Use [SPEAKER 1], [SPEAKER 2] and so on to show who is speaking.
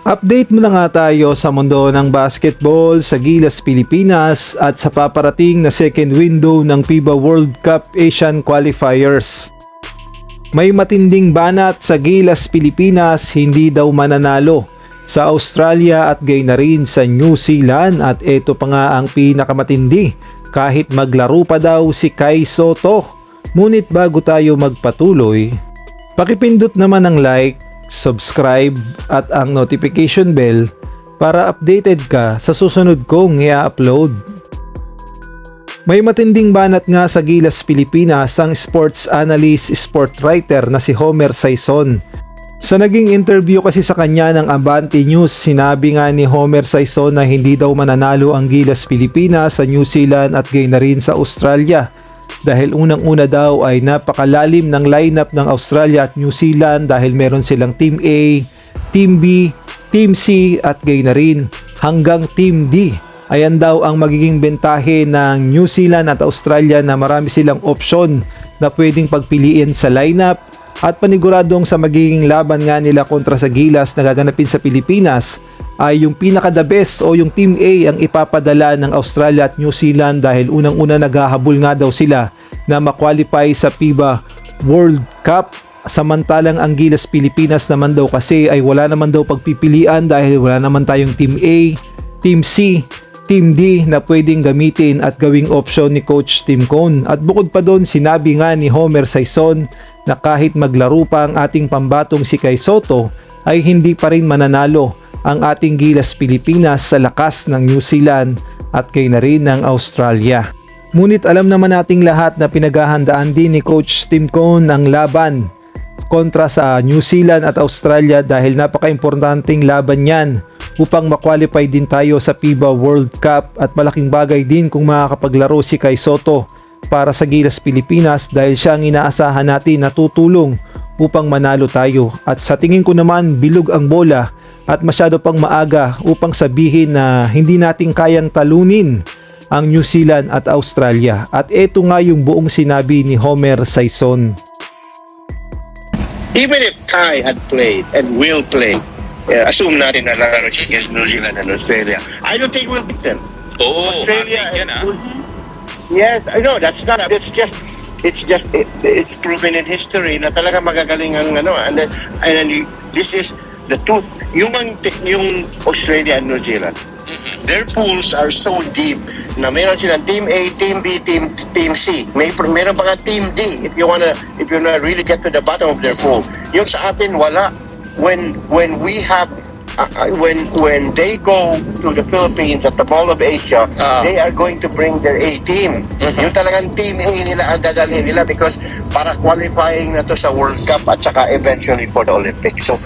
[SPEAKER 1] Update muna nga tayo sa mundo ng basketball sa Gilas, Pilipinas at sa paparating na second window ng FIBA World Cup Asian Qualifiers. May matinding banat sa Gilas, Pilipinas, hindi daw mananalo sa Australia at gayon na rin sa New Zealand, at ito pa nga ang pinakamatindi, kahit maglaro pa daw si Kai Sotto. Ngunit bago tayo magpatuloy, pakipindot naman ang like, subscribe at ang notification bell para updated ka sa susunod kong i-upload. May matinding banat nga sa Gilas, Pilipinas ang sports analyst, sport writer na si Homer Saison. Sa naging interview kasi sa kanya ng Abante News, sinabi nga ni Homer Saison na hindi daw mananalo ang Gilas, Pilipinas sa New Zealand at gayon na rin sa Australia. Dahil unang-una daw ay napakalalim ng lineup ng Australia at New Zealand dahil meron silang Team A, Team B, Team C at gayon na rin hanggang Team D. Ayan daw ang magiging bentahe ng New Zealand at Australia, na marami silang opsyon na pwedeng pagpiliin sa lineup, at paniguradong sa magiging laban nga nila kontra sa Gilas na gaganapin sa Pilipinas ay yung pinaka-the best o yung Team A ang ipapadala ng Australia at New Zealand, dahil unang-una naghahabol nga daw sila na ma-qualify sa FIBA World Cup. Samantalang ang Gilas, Pilipinas naman daw kasi ay wala naman daw pagpipilian dahil wala naman tayong Team A, Team C, Team D na pwedeng gamitin at gawing option ni Coach Tim Cone. At bukod pa doon, sinabi nga ni Homer Saison na kahit maglaro pa ang ating pambatong si Kai Sotto ay hindi pa rin mananalo ang ating Gilas, Pilipinas sa lakas ng New Zealand at gayon na rin ng Australia. Ngunit alam naman nating lahat na pinaghahandaan din ni Coach Tim Cone ang laban kontra sa New Zealand at Australia, dahil napaka-importanting laban yan upang ma-qualify din tayo sa FIBA World Cup, at malaking bagay din kung makakapaglaro si Kai Sotto para sa Gilas, Pilipinas, dahil siya ang inaasahan natin na tutulong upang manalo tayo. At sa tingin ko naman, bilog ang bola at masyado pang maaga upang sabihin na hindi natin kayang talunin ang New Zealand at Australia. At ito nga yung buong sinabi ni Homer Saison.
[SPEAKER 2] Even if Kai had played and will play, assume natin na lalaro si New Zealand and Australia, I don't think we'll beat them.
[SPEAKER 3] Oh,
[SPEAKER 2] Australia
[SPEAKER 3] yan ah.
[SPEAKER 2] Yes, I know, that's not, it's proven in history na talaga magagaling ang ano, and then this is the two, yung Australia and New Zealand. Their pools are so deep na meron silang Team A, Team B, Team C. Meron pa nga Team D if you wanna really get to the bottom of their pool. Yung sa atin wala. When we have when they go to the Philippines at the Mall of Asia, they are going to bring their A team. Yung talagang Team A nila ang dadalhin nila, because para qualifying na to sa World Cup at saka eventually for the Olympics. So